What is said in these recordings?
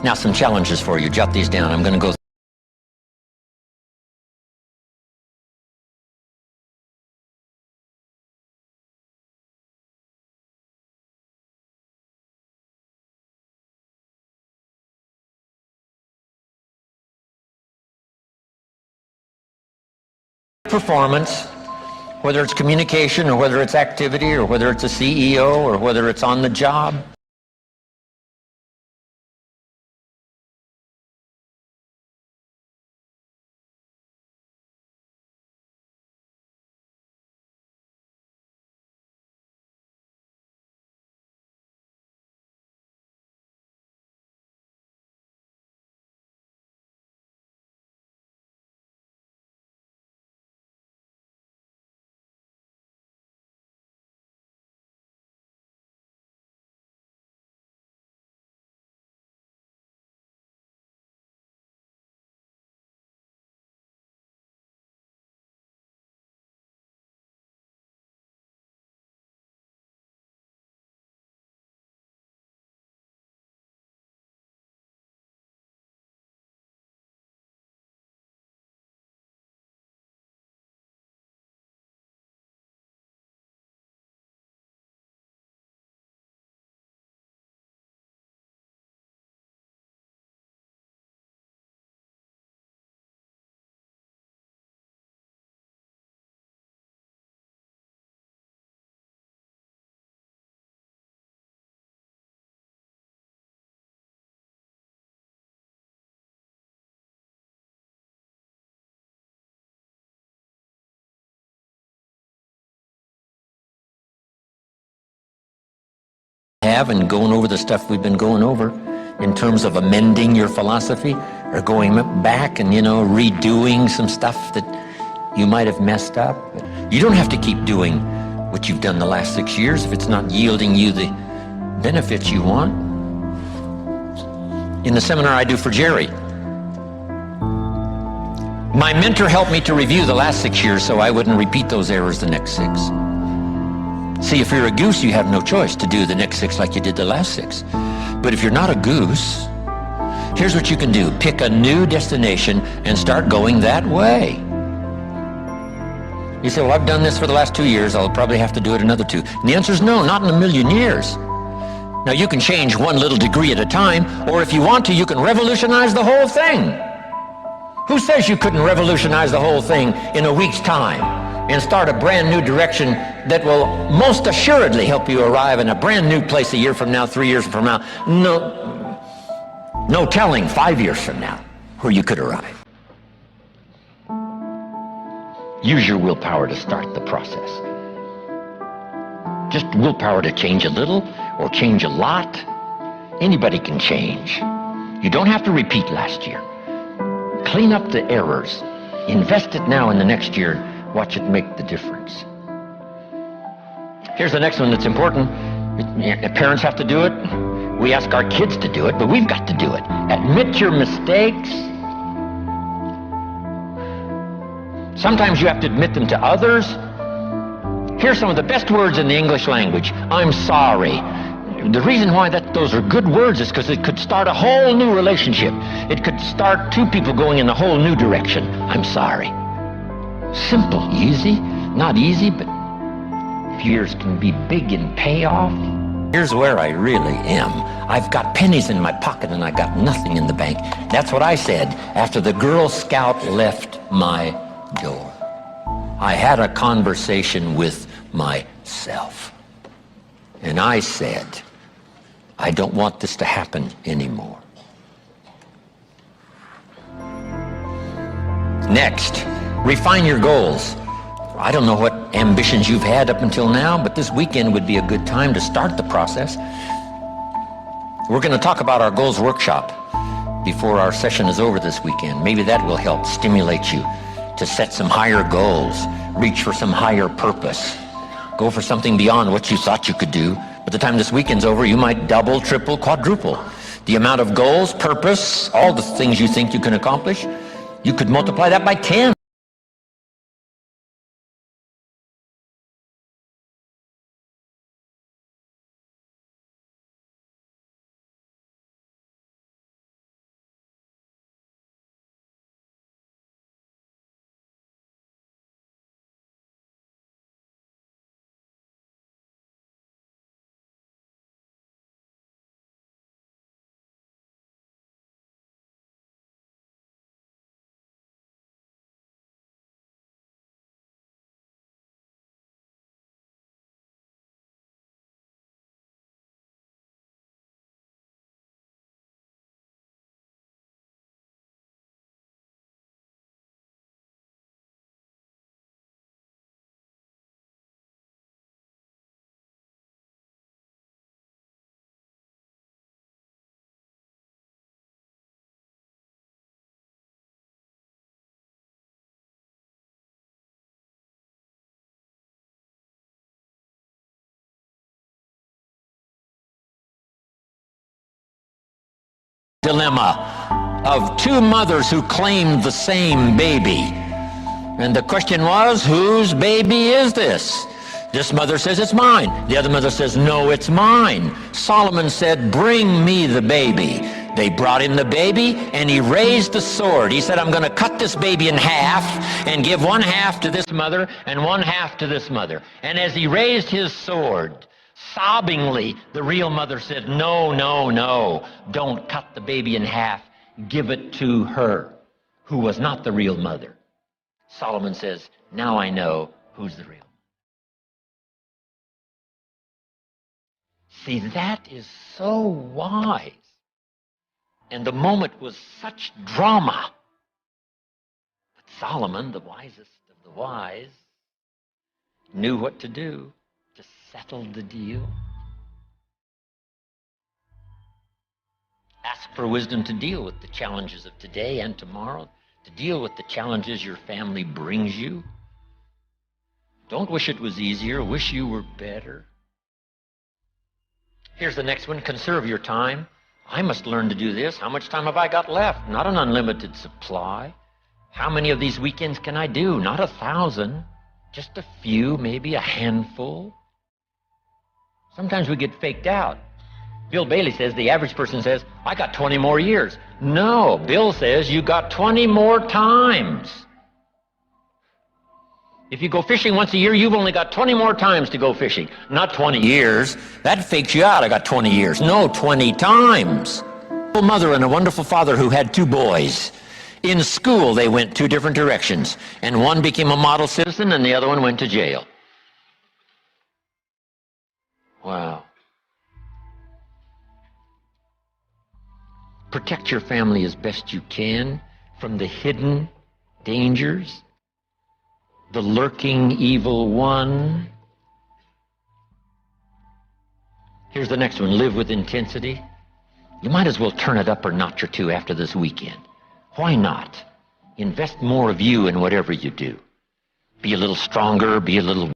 Now some challenges for you. Jot these down. I'm going to go performance, whether it's communication or whether it's activity or whether it's a CEO or whether it's on the job. And going over the stuff we've been going over in terms of amending your philosophy or going back and, redoing some stuff that you might have messed up. You don't have to keep doing what you've done the last 6 years if it's not yielding you the benefits you want. In the seminar I do for Jerry, my mentor helped me to review the last 6 years so I wouldn't repeat those errors the next 6. See, if you're a goose, you have no choice to do the next 6 like you did the last 6. But if you're not a goose, here's what you can do. Pick a new destination and start going that way. You say, well, I've done this for the last 2 years. I'll probably have to do it another 2. And the answer is no, not in a million years. Now, you can change one little degree at a time, or if you want to, you can revolutionize the whole thing. Who says you couldn't revolutionize the whole thing in a week's time and start a brand new direction that will most assuredly help you arrive in a brand new place a year from now, 3 years from now? No telling 5 years from now where you could arrive. Use your willpower to start the process. Just willpower to change a little or change a lot. Anybody can change. You don't have to repeat last year. Clean up the errors. Invest it now in the next year. Watch it make the difference. Here's the next one that's important. Parents have to do it. We ask our kids to do it, but we've got to do it. Admit your mistakes. Sometimes you have to admit them to others. Here's some of the best words in the English language. I'm sorry. The reason why those are good words is because it could start a whole new relationship. It could start 2 people going in a whole new direction. I'm sorry. Simple, easy, not easy, but fears can be big in payoff. Here's where I really am. I've got pennies in my pocket and I got nothing in the bank. That's what I said after the Girl Scout left my door. I had a conversation with myself. And I said, I don't want this to happen anymore. Next, refine your goals. I don't know what ambitions you've had up until now, but this weekend would be a good time to start the process. We're going to talk about our goals workshop before our session is over this weekend. Maybe that will help stimulate you to set some higher goals, reach for some higher purpose, go for something beyond what you thought you could do. By the time this weekend's over, you might double, triple, quadruple the amount of goals, purpose, all the things you think you can accomplish. You could multiply that by 10. dilemma of two mothers who claimed the same baby. And the question was, whose baby is this? This mother says, it's mine. The other mother says, no, it's mine. Solomon said, bring me the baby. They brought him the baby, and he raised the sword. He said, I'm going to cut this baby in half and give one half to this mother and one half to this mother. And as he raised his sword, sobbingly, the real mother said, no, no, no, don't cut the baby in half. Give it to her, who was not the real mother. Solomon says, now I know who's the real mother. See, that is so wise. And the moment was such drama. But Solomon, the wisest of the wise, knew what to do to settle the deal. Ask for wisdom to deal with the challenges of today and tomorrow, to deal with the challenges your family brings you. Don't wish it was easier. Wish you were better. Here's the next one. Conserve your time. I must learn to do this. How much time have I got left? Not an unlimited supply. How many of these weekends can I do? Not 1,000. Just a few, maybe a handful. Sometimes we get faked out. Bill Bailey says, the average person says, I got 20 more years. No, Bill says you got 20 more times. If you go fishing once a year, you've only got 20 more times to go fishing. Not 20 years. That fakes you out. I got 20 years. No, 20 times. A mother and a wonderful father who had two boys. In school, they went two different directions. And one became a model citizen and the other one went to jail. Wow. Protect your family as best you can from the hidden dangers, the lurking evil one. Here's the next one. Live with intensity. You might as well turn it up a notch or two after this weekend. Why not? Invest more of you in whatever you do. Be a little stronger, be a little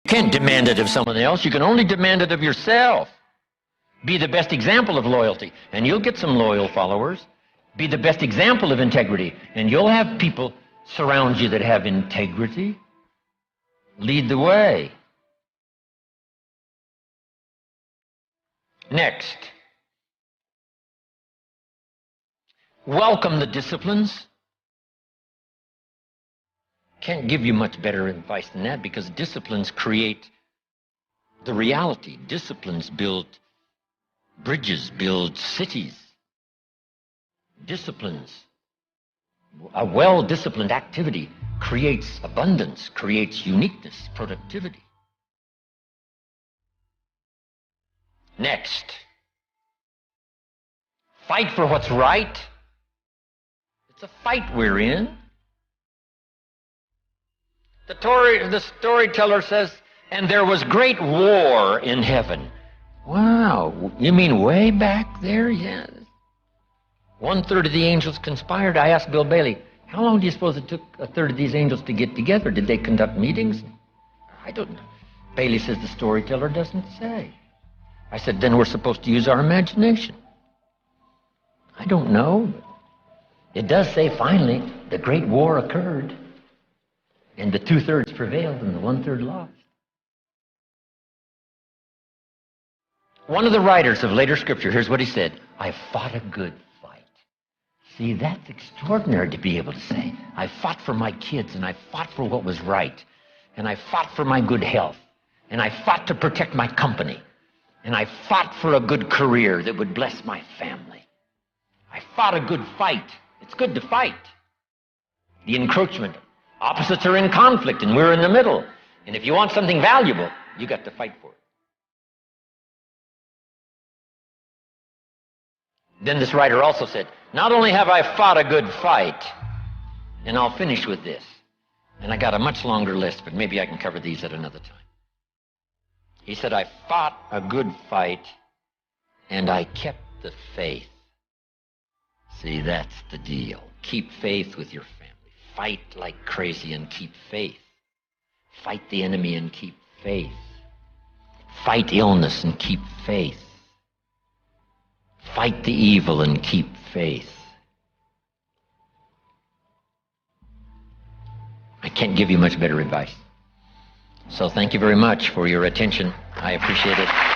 You can't demand it of someone else. You can only demand it of yourself. Be the best example of loyalty, and you'll get some loyal followers. Be the best example of integrity, and you'll have people surround you that have integrity. Lead the way. Next, welcome the disciplines. Can't give you much better advice than that, because disciplines create the reality. Disciplines build bridges, build cities. Disciplines, a well-disciplined activity creates abundance, creates uniqueness, productivity. Next, fight for what's right. It's a fight we're in. The storyteller says, and there was great war in heaven. Wow, you mean way back there? Yes. 1/3 of the angels conspired. I asked Bill Bailey, how long do you suppose it took 1/3 of these angels to get together? Did they conduct meetings? I don't know. Bailey says the storyteller doesn't say. I said, then we're supposed to use our imagination. I don't know. It does say finally the great war occurred and the 2/3 prevailed and the 1/3 lost. One of the writers of later scripture, here's what he said: I fought a good fight. See, that's extraordinary to be able to say. I fought for my kids, and I fought for what was right, and I fought for my good health, and I fought to protect my company, and I fought for a good career that would bless my family. I fought a good fight. It's good to fight. The encroachment. Opposites are in conflict, and we're in the middle. And if you want something valuable, you got to fight for it. Then this writer also said, not only have I fought a good fight, and I'll finish with this, and I got a much longer list, but maybe I can cover these at another time. He said, I fought a good fight, and I kept the faith. See, that's the deal. Keep faith with your family. Fight like crazy and keep faith. Fight the enemy and keep faith. Fight illness and keep faith. Fight the evil and keep faith. I can't give you much better advice. So thank you very much for your attention. I appreciate it.